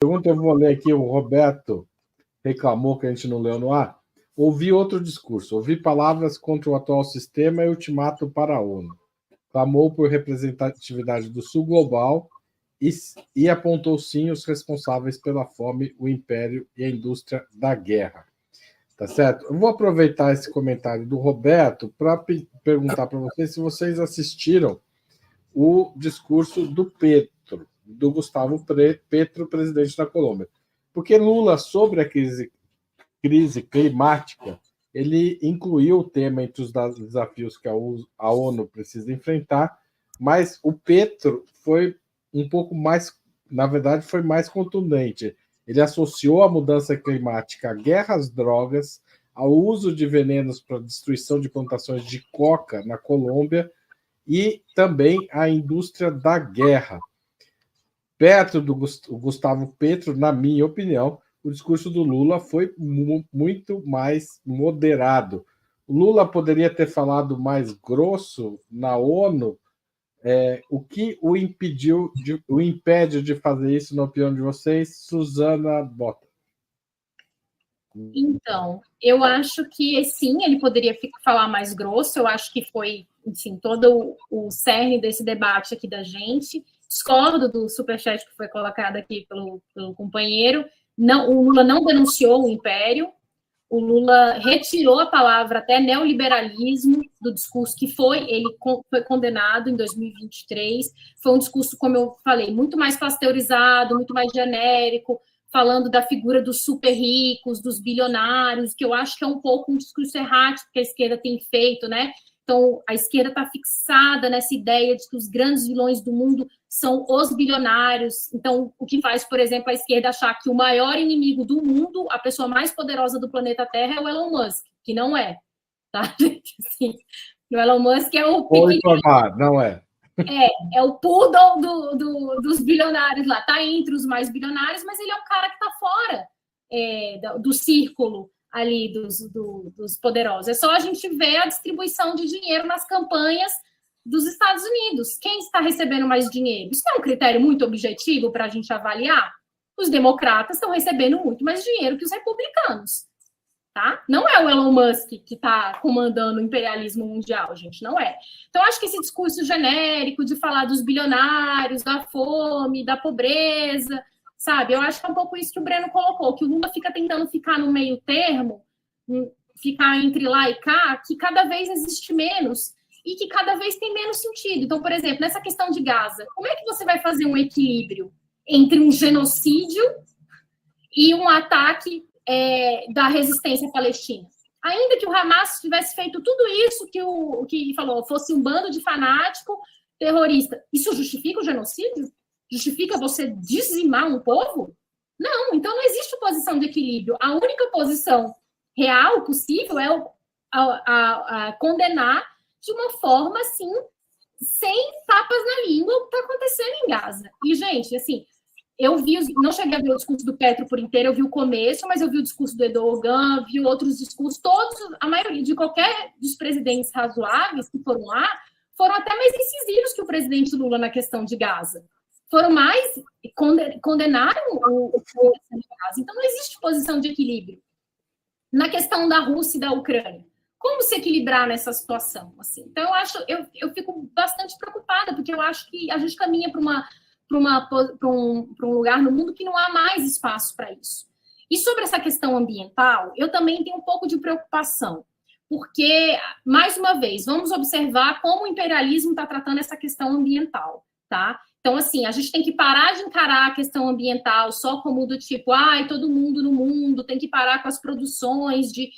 pergunta eu vou ler aqui, o Roberto reclamou que a gente não leu no ar. Ouvi outro discurso, ouvi palavras contra o atual sistema e ultimato para a ONU. Clamou por representatividade do Sul global e apontou sim os responsáveis pela fome, o império e a indústria da guerra. Tá certo? Eu vou aproveitar esse comentário do Roberto para perguntar para vocês se vocês assistiram o discurso do Petro, do Gustavo Petro, presidente da Colômbia. Porque Lula, sobre a crise climática, ele incluiu o tema entre os desafios que a ONU precisa enfrentar, mas o Petro foi um pouco mais, na verdade, foi mais contundente. Ele associou a mudança climática à guerra às drogas, ao uso de venenos para destruição de plantações de coca na Colômbia e também à indústria da guerra. Perto do Gustavo Petro, na minha opinião, o discurso do Lula foi muito mais moderado. O Lula poderia ter falado mais grosso na ONU. O que o impede de fazer isso, na opinião de vocês, Suzana Bota? Então, eu acho que sim, ele poderia falar mais grosso. Eu acho que foi, enfim, todo o cerne desse debate aqui da gente. Discordo do superchat que foi colocado aqui pelo companheiro. Não, o Lula não denunciou o império. O Lula retirou a palavra até neoliberalismo do discurso que ele foi condenado em 2023. Foi um discurso, como eu falei, muito mais pasteurizado, muito mais genérico, falando da figura dos super ricos, dos bilionários, que eu acho que é um pouco um discurso errático que a esquerda tem feito, né? Então, a esquerda está fixada nessa ideia de que os grandes vilões do mundo são os bilionários. Então, o que faz, por exemplo, a esquerda achar que o maior inimigo do mundo, a pessoa mais poderosa do planeta Terra, é o Elon Musk, que não é. Tá? Assim, o Elon Musk é o pequenininho. Não é. É o poodle dos bilionários lá. Está entre os mais bilionários, mas ele é um cara que está fora do círculo ali dos poderosos. É só a gente ver a distribuição de dinheiro nas campanhas dos Estados Unidos. Quem está recebendo mais dinheiro? Isso é um critério muito objetivo para a gente avaliar? Os democratas estão recebendo muito mais dinheiro que os republicanos. Tá? Não é o Elon Musk que está comandando o imperialismo mundial, gente, não é. Então, acho que esse discurso genérico de falar dos bilionários, da fome, da pobreza, sabe? Eu acho que é um pouco isso que o Breno colocou, que o Lula fica tentando ficar no meio termo, ficar entre lá e cá, que cada vez existe menos e que cada vez tem menos sentido. Então, por exemplo, nessa questão de Gaza, como é que você vai fazer um equilíbrio entre um genocídio e um ataque da resistência palestina? Ainda que o Hamas tivesse feito tudo isso que o que falou, fosse um bando de fanático terrorista, isso justifica o genocídio? Justifica você dizimar um povo? Não, então não existe posição de equilíbrio. A única posição real possível é a condenar de uma forma, assim, sem tapas na língua, o que está acontecendo em Gaza. E, gente, assim, não cheguei a ver o discurso do Petro por inteiro, eu vi o começo, mas eu vi o discurso do Erdogan, vi outros discursos, todos, a maioria de qualquer dos presidentes razoáveis que foram lá, foram até mais incisivos que o presidente Lula na questão de Gaza. Foram mais, condenaram o de Gaza. Então, não existe posição de equilíbrio. Na questão da Rússia e da Ucrânia, como se equilibrar nessa situação? Assim? Então, eu fico bastante preocupada, porque eu acho que a gente caminha para um lugar no mundo que não há mais espaço para isso. E sobre essa questão ambiental, eu também tenho um pouco de preocupação, porque, mais uma vez, vamos observar como o imperialismo está tratando essa questão ambiental, tá? Então, assim, a gente tem que parar de encarar a questão ambiental só como do tipo, todo mundo no mundo tem que parar com as produções de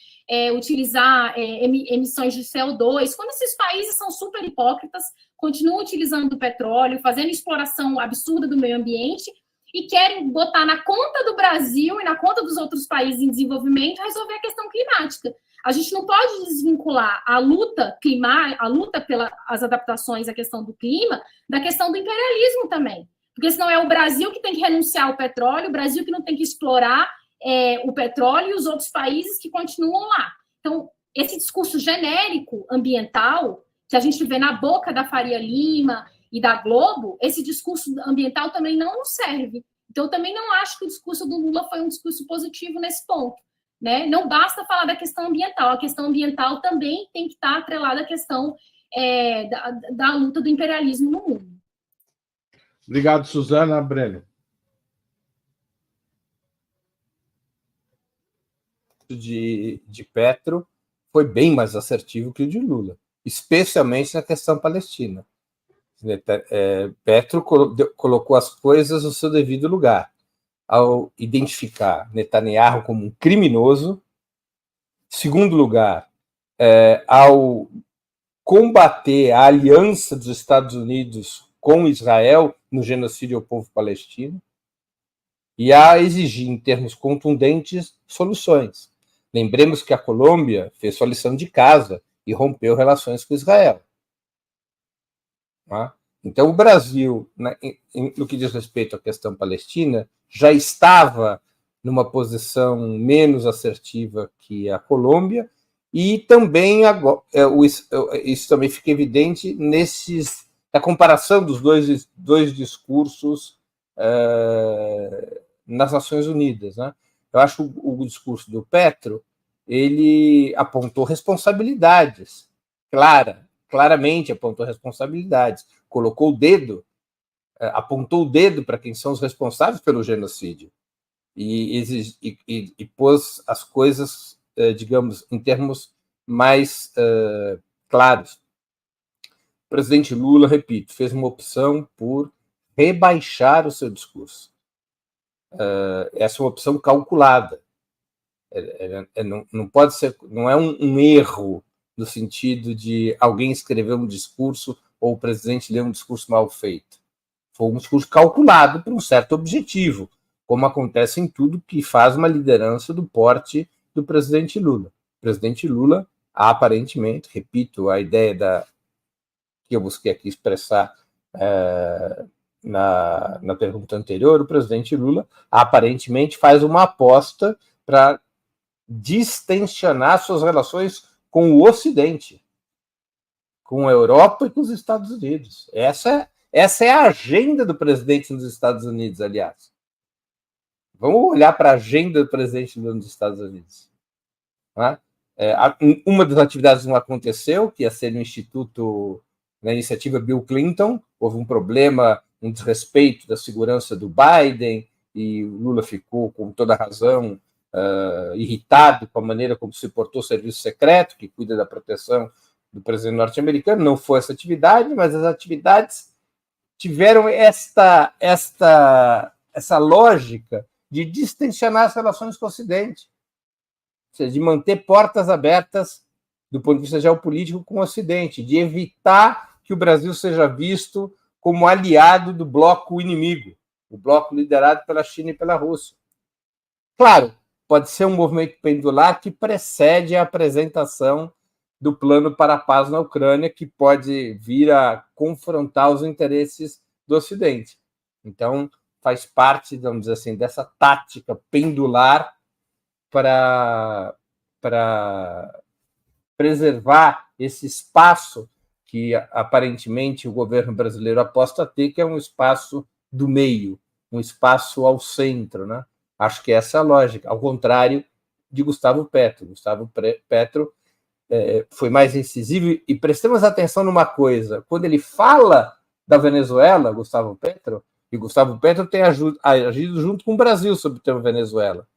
utilizar emissões de CO2, quando esses países são super hipócritas, continuam utilizando o petróleo, fazendo exploração absurda do meio ambiente e querem botar na conta do Brasil e na conta dos outros países em desenvolvimento resolver a questão climática. A gente não pode desvincular a luta pelas adaptações à questão do clima da questão do imperialismo também. Porque senão é o Brasil que tem que renunciar ao petróleo, o Brasil que não tem que explorar o petróleo e os outros países que continuam lá. Então, esse discurso genérico ambiental que a gente vê na boca da Faria Lima e da Globo, esse discurso ambiental também não nos serve. Então, eu também não acho que o discurso do Lula foi um discurso positivo nesse ponto. Né? Não basta falar da questão ambiental, a questão ambiental também tem que estar atrelada à questão da luta do imperialismo no mundo. Obrigado, Suzana. Breno. De Petro foi bem mais assertivo que o de Lula, especialmente na questão palestina. Petro colocou as coisas no seu devido lugar, ao identificar Netanyahu como um criminoso. Segundo lugar, ao combater a aliança dos Estados Unidos com Israel no genocídio ao povo palestino e a exigir, em termos contundentes, soluções. Lembremos que a Colômbia fez sua lição de casa e rompeu relações com Israel. Então, o Brasil, no que diz respeito à questão palestina, já estava numa posição menos assertiva que a Colômbia, e também isso também fica evidente na comparação dos dois discursos nas Nações Unidas. Né? Eu acho que o discurso do Petro ele apontou responsabilidades, claramente apontou responsabilidades, colocou o dedo, apontou o dedo para quem são os responsáveis pelo genocídio e pôs as coisas, digamos, em termos mais claros. O presidente Lula, repito, fez uma opção por rebaixar o seu discurso. Essa é uma opção calculada. Não pode ser, não é um erro no sentido de alguém escrever um discurso ou o presidente ler um discurso mal feito. Foi um discurso calculado para um certo objetivo, como acontece em tudo que faz uma liderança do porte do presidente Lula. O presidente Lula, aparentemente, repito, a ideia que eu busquei aqui expressar na pergunta anterior, o presidente Lula aparentemente faz uma aposta para distensionar suas relações com o Ocidente, com a Europa e com os Estados Unidos. Essa é a agenda do presidente nos Estados Unidos, aliás. Vamos olhar para a agenda do presidente nos Estados Unidos. Né? Uma das atividades não aconteceu, que ia ser no Instituto, na iniciativa Bill Clinton, houve um problema, um desrespeito da segurança do Biden, e o Lula ficou, com toda razão, irritado com a maneira como se portou o serviço secreto, que cuida da proteção do presidente norte-americano. Não foi essa atividade, mas as atividades tiveram essa lógica de distensionar as relações com o Ocidente, ou seja, de manter portas abertas do ponto de vista geopolítico com o Ocidente, de evitar que o Brasil seja visto como aliado do bloco inimigo, o bloco liderado pela China e pela Rússia. Claro, pode ser um movimento pendular que precede a apresentação do plano para a paz na Ucrânia, que pode vir a confrontar os interesses do Ocidente. Então, faz parte, vamos dizer assim, dessa tática pendular para preservar esse espaço que, aparentemente, o governo brasileiro aposta a ter, que é um espaço do meio, um espaço ao centro, né? Acho que essa é a lógica, ao contrário de Gustavo Petro. Gustavo Petro foi mais incisivo, e prestemos atenção numa coisa, quando ele fala da Venezuela, Gustavo Petro tem agido junto com o Brasil sobre o tema Venezuela.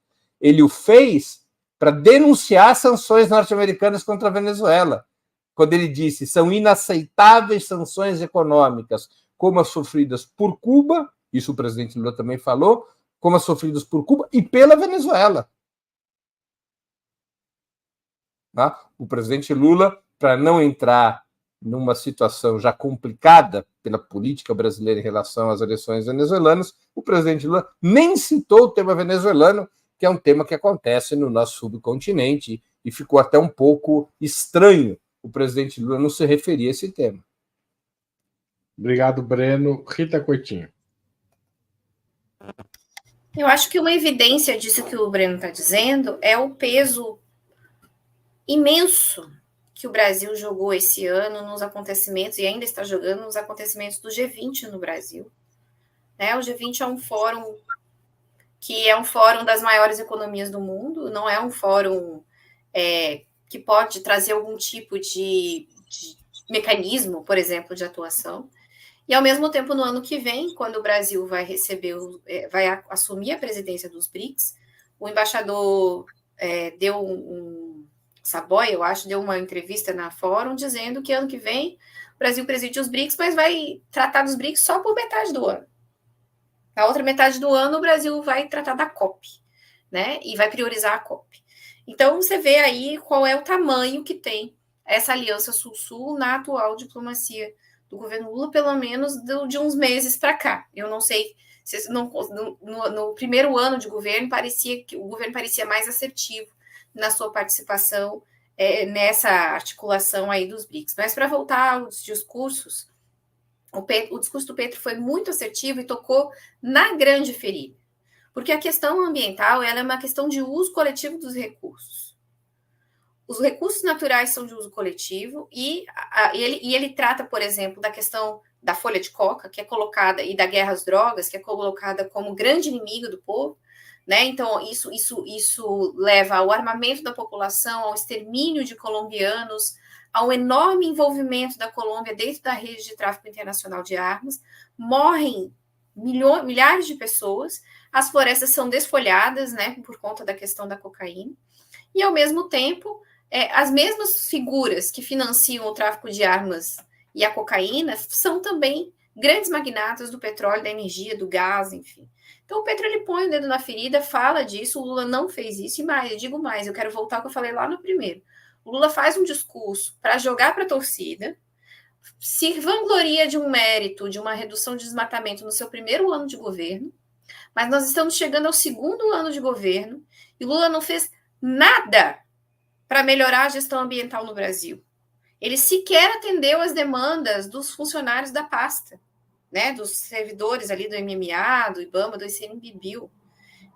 Ele o fez para denunciar sanções norte-americanas contra a Venezuela, quando ele disse: são inaceitáveis sanções econômicas como as sofridas por Cuba, isso o presidente Lula também falou, como as sofridas por Cuba e pela Venezuela. O presidente Lula, para não entrar numa situação já complicada pela política brasileira em relação às eleições venezuelanas, o presidente Lula nem citou o tema venezuelano, que é um tema que acontece no nosso subcontinente, e ficou até um pouco estranho o presidente Lula não se referir a esse tema. Obrigado, Breno. Rita Coutinho. Eu acho que uma evidência disso que o Breno está dizendo é o peso imenso que o Brasil jogou esse ano nos acontecimentos, e ainda está jogando nos acontecimentos do G20 no Brasil. O G20 é um fórum que é um fórum das maiores economias do mundo, não é um fórum que pode trazer algum tipo de mecanismo, por exemplo, de atuação. E, ao mesmo tempo, no ano que vem, quando o Brasil vai assumir a presidência dos BRICS, o embaixador Saboia, eu acho, deu uma entrevista na Fórum dizendo que ano que vem o Brasil preside os BRICS, mas vai tratar dos BRICS só por metade do ano. Na outra metade do ano, o Brasil vai tratar da COP, né? E vai priorizar a COP. Então, você vê aí qual é o tamanho que tem essa aliança Sul-Sul na atual diplomacia do governo Lula, pelo menos de uns meses para cá. Eu não sei se no primeiro ano de governo parecia que o governo parecia mais assertivo na sua participação nessa articulação aí dos BRICS. Mas para voltar aos discursos, o discurso do Petro foi muito assertivo e tocou na grande ferida, porque a questão ambiental ela é uma questão de uso coletivo dos recursos. Os recursos naturais são de uso coletivo e ele trata, por exemplo, da questão da folha de coca, que é colocada, e da guerra às drogas, que é colocada como grande inimigo do povo, né? Então, isso leva ao armamento da população, ao extermínio de colombianos, ao enorme envolvimento da Colômbia dentro da rede de tráfico internacional de armas. Morrem milhares de pessoas, as florestas são desfolhadas, né, por conta da questão da cocaína, e, ao mesmo tempo, as mesmas figuras que financiam o tráfico de armas e a cocaína são também grandes magnatas do petróleo, da energia, do gás, enfim. Então, o Petro ele põe o dedo na ferida, fala disso, o Lula não fez isso, e mais, eu digo mais, eu quero voltar ao que eu falei lá no primeiro. O Lula faz um discurso para jogar para a torcida, se vangloria de um mérito, de uma redução de desmatamento no seu primeiro ano de governo, mas nós estamos chegando ao segundo ano de governo e o Lula não fez nada para melhorar a gestão ambiental no Brasil. Ele sequer atendeu às demandas dos funcionários da pasta, né, dos servidores ali do MMA, do IBAMA, do ICMBio,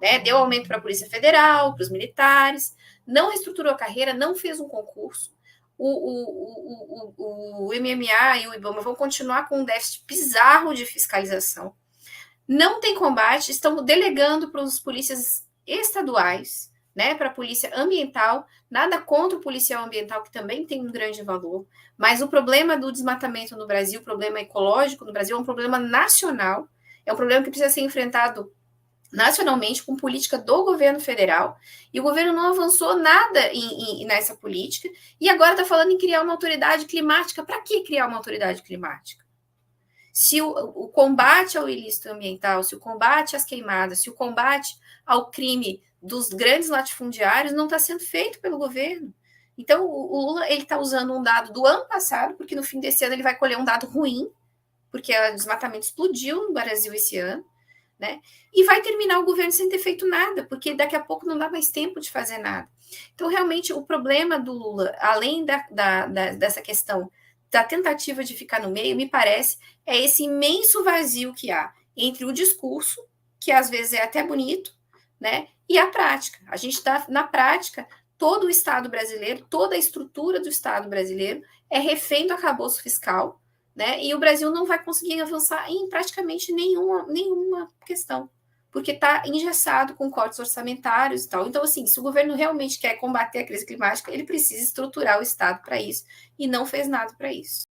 né, deu aumento para a Polícia Federal, para os militares, não reestruturou a carreira, não fez um concurso. O MMA e o IBAMA vão continuar com um déficit bizarro de fiscalização. Não tem combate, estão delegando para os polícias estaduais, né, para a polícia ambiental, nada contra o policial ambiental, que também tem um grande valor, mas o problema do desmatamento no Brasil, o problema ecológico no Brasil, é um problema nacional, é um problema que precisa ser enfrentado nacionalmente com política do governo federal, e o governo não avançou nada nessa política, e agora está falando em criar uma autoridade climática. Para que criar uma autoridade climática? Se o combate ao ilícito ambiental, se o combate às queimadas, se o combate ao crime dos grandes latifundiários não está sendo feito pelo governo. Então, o Lula está usando um dado do ano passado, porque no fim desse ano ele vai colher um dado ruim, porque o desmatamento explodiu no Brasil esse ano, né? E vai terminar o governo sem ter feito nada, porque daqui a pouco não dá mais tempo de fazer nada. Então, realmente, o problema do Lula, além dessa questão da tentativa de ficar no meio, me parece, é esse imenso vazio que há entre o discurso, que às vezes é até bonito, né, e a prática. A gente está, na prática, todo o Estado brasileiro, toda a estrutura do Estado brasileiro é refém do arcabouço fiscal, né, e o Brasil não vai conseguir avançar em praticamente nenhuma questão, porque está engessado com cortes orçamentários e tal. Então, assim, se o governo realmente quer combater a crise climática, ele precisa estruturar o Estado para isso, e não fez nada para isso.